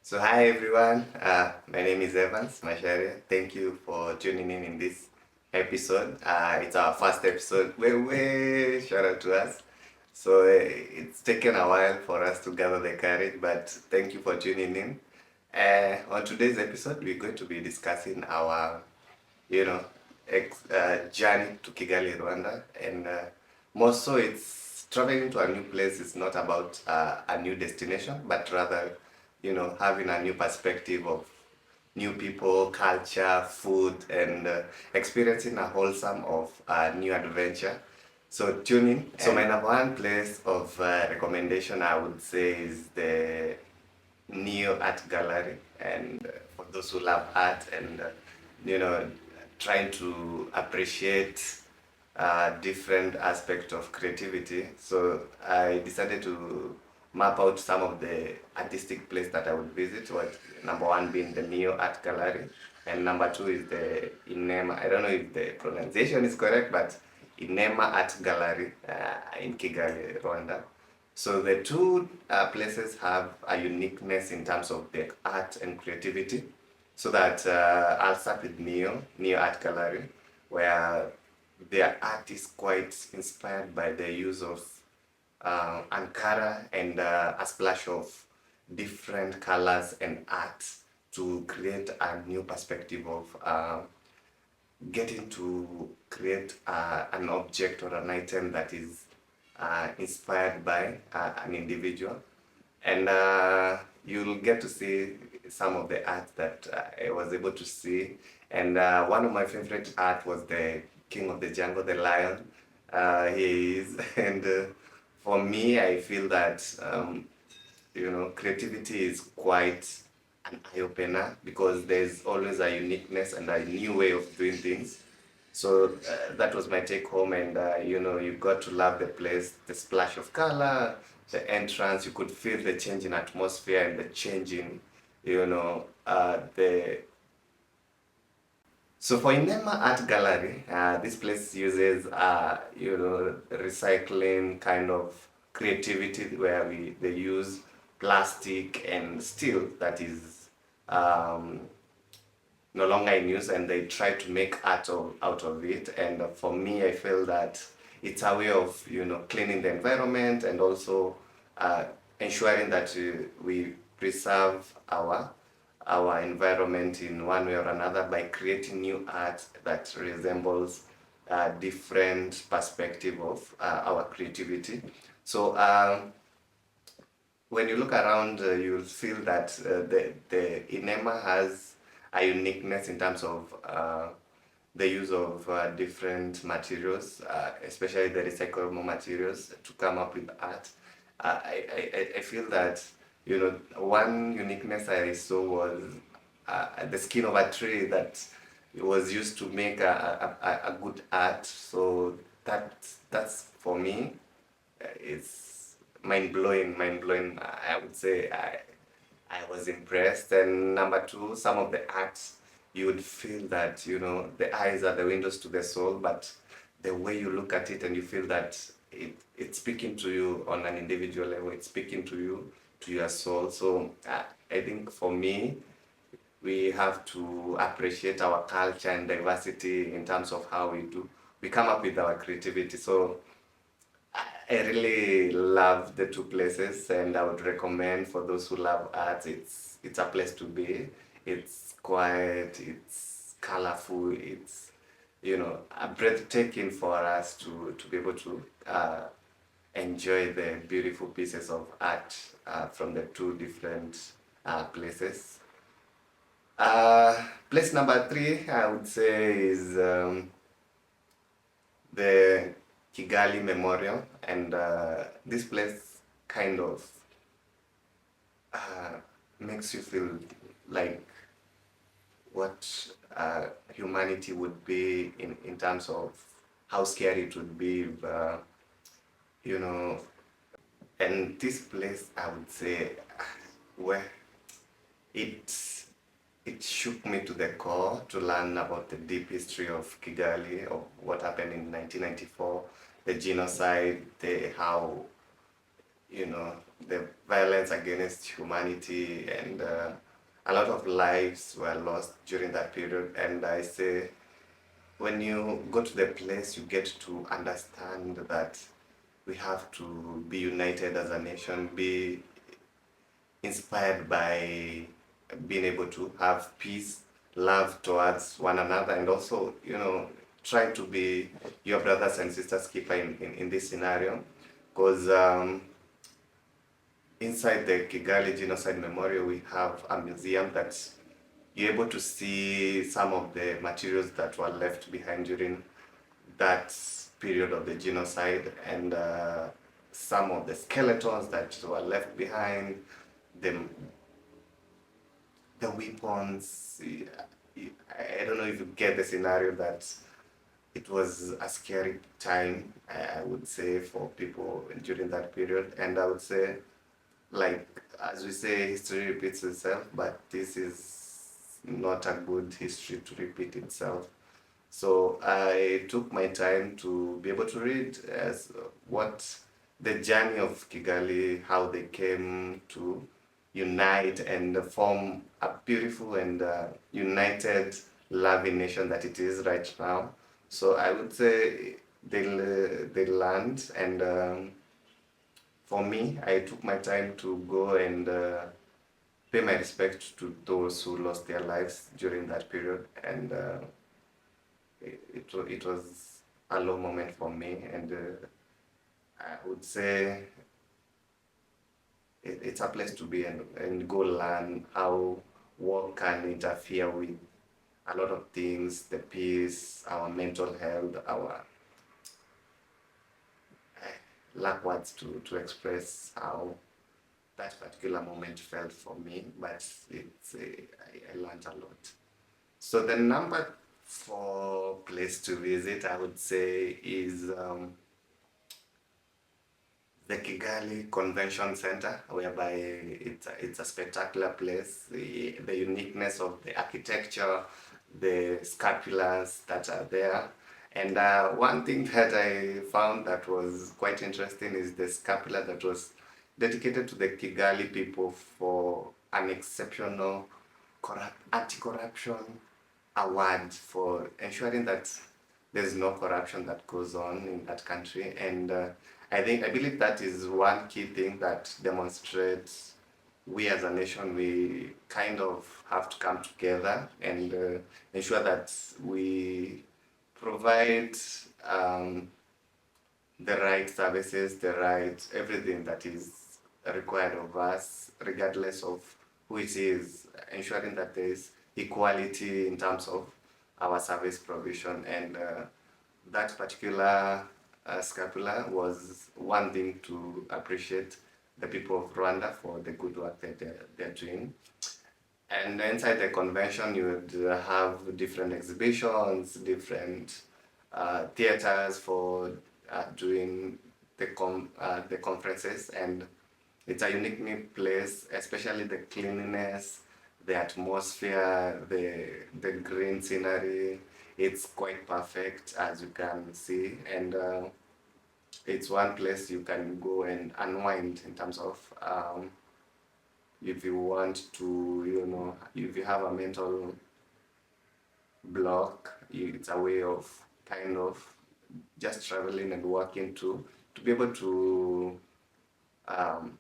So hi everyone, my name is Evans Masharia. Thank you for tuning in this episode. It's our first episode. Shout out to us. So it's taken a while for us to gather the courage, but thank you for tuning in. On today's episode, we're going to be discussing our, you know, journey to Kigali, Rwanda, and more so, it's traveling to a new place. It's not about a new destination, but rather, having a new perspective of new people, culture, food, and experiencing a wholesome of new adventure. So tune in. So my number one place of recommendation, I would say, is the Neo Art Gallery, and for those who love art and you know trying to appreciate different aspects of creativity. So I decided to map out some of the artistic places that I would visit. What number one being the Neo Art Gallery, and number two is the Inema. I don't know if the pronunciation is correct, but Inema Art Gallery in Kigali, Rwanda. So the two places have a uniqueness in terms of the art and creativity. So that I'll start with Neo Art Gallery, where their art is quite inspired by the use of Ankara and a splash of different colors and art to create a new perspective of getting to create an object or an item that is inspired by an individual. And you'll get to see some of the art that I was able to see. And one of my favorite art was the King of the Jungle, the lion. He is, and for me, I feel that creativity is quite an eye opener because there's always a uniqueness and a new way of doing things. So that was my take home, and you got to love the place, the splash of color, the entrance. You could feel the change in atmosphere and the change in, the. So for Inema Art Gallery, this place uses, recycling kind of creativity where they use plastic and steel that is no longer in use, and they try to make art out of it. And for me, I feel that it's a way of cleaning the environment and also ensuring that we preserve our environment in one way or another by creating new art that resembles different perspective of our creativity. So when you look around, you'll feel that the Inema has a uniqueness in terms of the use of different materials, especially the recyclable materials, to come up with art. I feel that one uniqueness I saw was the skin of a tree that was used to make a good art. So that's for me, it's mind blowing. I would say I was impressed. And number two, some of the arts, you would feel that the eyes are the windows to the soul, but the way you look at it and you feel that it's speaking to you on an individual level, it's speaking to you, to your soul. So I think for me, we have to appreciate our culture and diversity in terms of how we come up with our creativity. So I really love the two places, and I would recommend for those who love art. It's a place to be. It's quiet. It's colorful. It's breathtaking for us to be able to enjoy the beautiful pieces of art from the two different places. Place number three, I would say, is the Kigali Memorial, and this place kind of makes you feel like what humanity would be in terms of how scary it would be if, you know, and this place, I would say, where it it shook me to the core to learn about the deep history of Kigali, of what happened in 1994, the genocide, how the violence against humanity, and a lot of lives were lost during that period. And I say, when you go to the place, you get to understand that we have to be united as a nation, be inspired by being able to have peace, love towards one another, and also, try to be your brothers and sisters keeper in this scenario. Because inside the Kigali Genocide Memorial, we have a museum that you're able to see some of the materials that were left behind during that period of the genocide, and some of the skeletons that were left behind, the weapons. I don't know if you get the scenario that it was a scary time, I would say, for people during that period. And I would say, like, as we say, history repeats itself, but this is not a good history to repeat itself. So I took my time to be able to read as what the journey of Kigali, how they came to unite and form a beautiful and united, loving nation that it is right now. So I would say they learned, and for me, I took my time to go and pay my respect to those who lost their lives during that period, and it was a low moment for me, and I would say it's a place to be, and go learn how war can interfere with a lot of things, the peace, our mental health, our lack words to express how that particular moment felt for me, but I learned a lot. So the number 4 place to visit, I would say, is the Kigali Convention Center, whereby it's a spectacular place. The uniqueness of the architecture, the scapulars that are there. And one thing that I found that was quite interesting is the scapular that was dedicated to the Kigali people for an exceptional anti-corruption award, for ensuring that there's no corruption that goes on in that country. And I believe that is one key thing that demonstrates we as a nation, we kind of have to come together and ensure that we provide the right services, the right everything that is required of us, regardless of who it is, ensuring that there is equality in terms of our service provision. And that particular scapula was one thing to appreciate the people of Rwanda for the good work that they're doing. And inside the convention, you would have different exhibitions, different theaters for doing the conferences, and it's a unique place, especially the cleanliness, the atmosphere, the green scenery. It's quite perfect, as you can see, and it's one place you can go and unwind in terms of if you want to, if you have a mental block, it's a way of kind of just traveling and working to be able to um,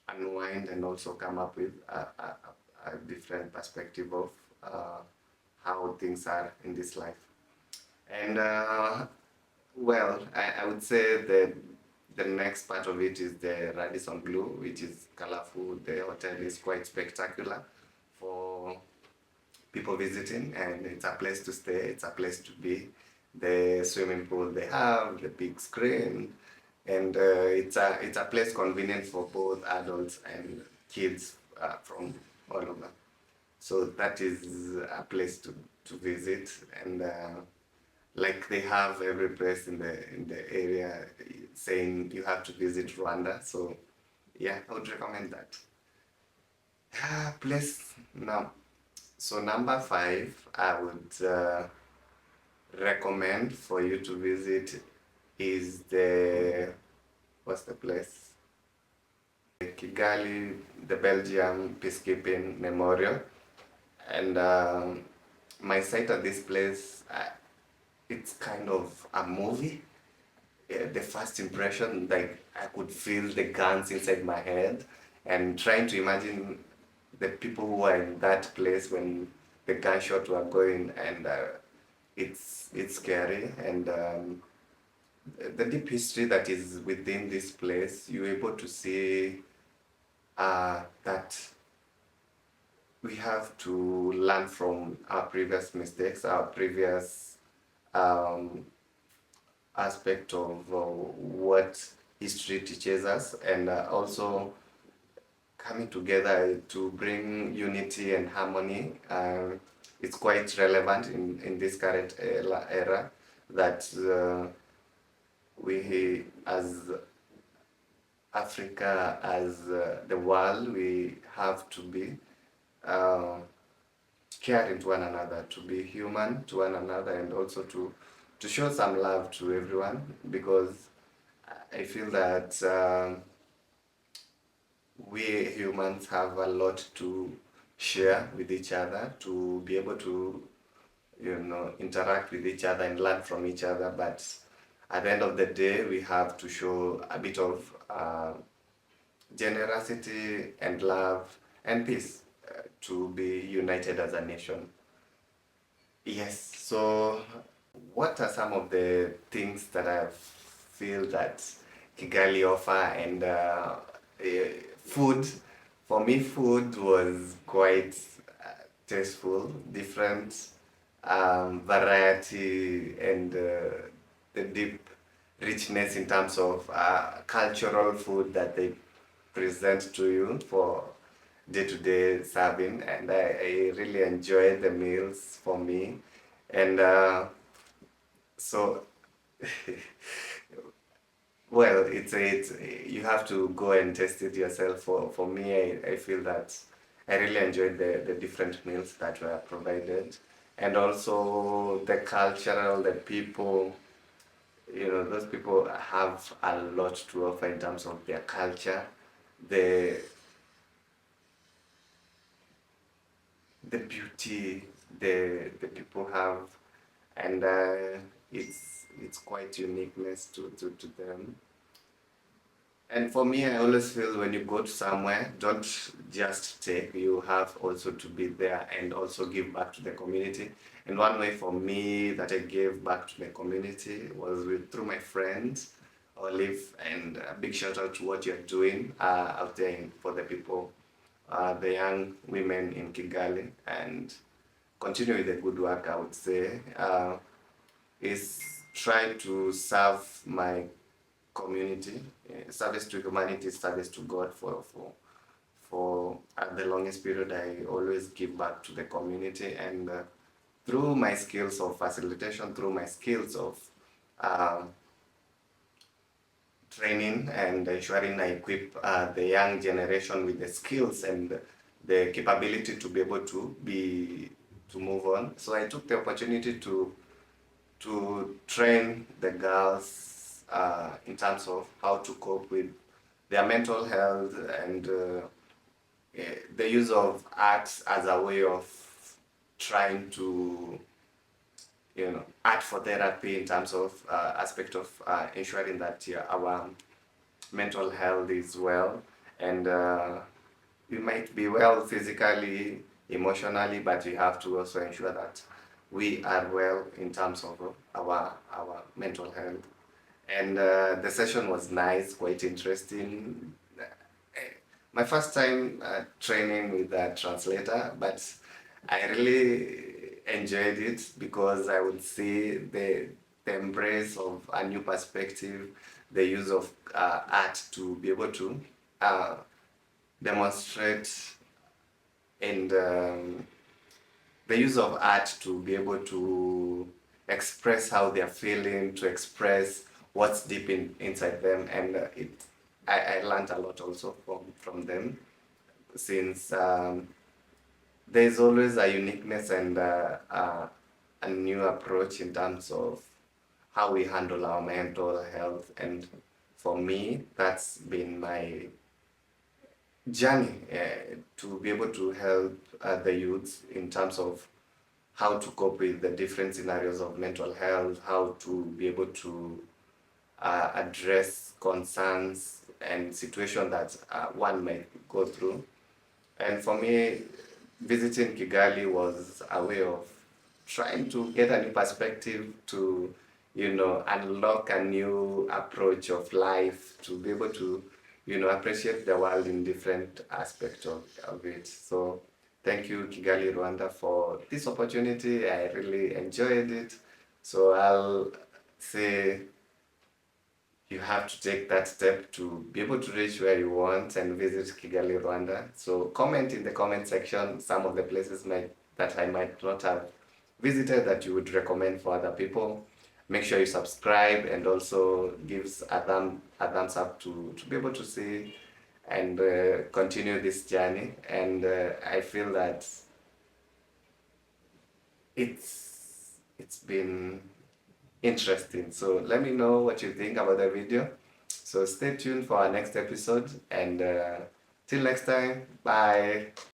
unwind and also come up with a different perspective of how things are in this life. And well, I would say that the next part of it is the Radisson Blue, which is colorful. The hotel is quite spectacular for people visiting, and it's a place to stay, it's a place to be. The swimming pool they have, the big screen, and it's a place convenient for both adults and kids from all over. So that is a place to visit, and like they have every place in the area saying you have to visit Rwanda. So yeah, I would recommend that. Place now. So number 5, I would recommend for you to visit is the what's the place? Kigali, the Belgium Peacekeeping Memorial. And my sight at this place, it's kind of a movie. The first impression, like I could feel the guns inside my head, and trying to imagine the people who were in that place when the gunshot were going, and it's scary. And the deep history that is within this place, you're able to see that we have to learn from our previous mistakes, our previous um, aspect of what history teaches us, and also coming together to bring unity and harmony. It's quite relevant in this current era that we as Africa, as the world, we have to be uh, caring to one another, to be human to one another, and also to show some love to everyone, because I feel that we humans have a lot to share with each other, to be able to interact with each other and learn from each other. But at the end of the day, we have to show a bit of generosity and love and peace to be united as a nation. Yes, so what are some of the things that I feel that Kigali offer? And food, for me, food was quite tasteful, different variety, and the deep richness in terms of cultural food that they present to you for day-to-day serving. And I really enjoy the meals for me. And so well, it's you have to go and test it yourself. For me, I feel that I really enjoyed the different meals that were provided, and also the cultural, the people. Those people have a lot to offer in terms of their culture, the the beauty the people have, and it's quite uniqueness to them. And for me, I always feel when you go to somewhere, don't just take, you have also to be there and also give back to the community. And one way for me that I gave back to the community was through my friends, Olive, and a big shout out to what you're doing out there for the people, the young women in Kigali, and continue with the good work, I would say. Is try to serve my community, service to humanity, service to God. For the longest period, I always give back to the community, and through my skills of facilitation, through my skills of um, training and ensuring I equip the young generation with the skills and the capability to be able to move on. So I took the opportunity to train the girls in terms of how to cope with their mental health, and the use of art as a way of trying to art for therapy in terms of aspect of ensuring that our mental health is well, and we might be well physically, emotionally, but we have to also ensure that we are well in terms of our mental health. And the session was nice, quite interesting. My first time training with a translator, but I really enjoyed it because I would see the embrace of a new perspective, the use of art to be able to uh, demonstrate, and the use of art to be able to express how they're feeling, to express what's deep inside them, and I learned a lot also from them, since there's always a uniqueness and a new approach in terms of how we handle our mental health. And for me, that's been my journey to be able to help the youths in terms of how to cope with the different scenarios of mental health, how to be able to address concerns and situations that one might go through. And for me, visiting Kigali was a way of trying to get a new perspective to, unlock a new approach of life, to be able to, appreciate the world in different aspects of it. So thank you, Kigali, Rwanda, for this opportunity. I really enjoyed it. So I'll say you have to take that step to be able to reach where you want and visit Kigali, Rwanda. So comment in the comment section some of the places that I might not have visited that you would recommend for other people. Make sure you subscribe and also gives a thumbs up to be able to see and continue this journey. And I feel that it's been interesting. So let me know what you think about the video. So stay tuned for our next episode, and till next time, bye.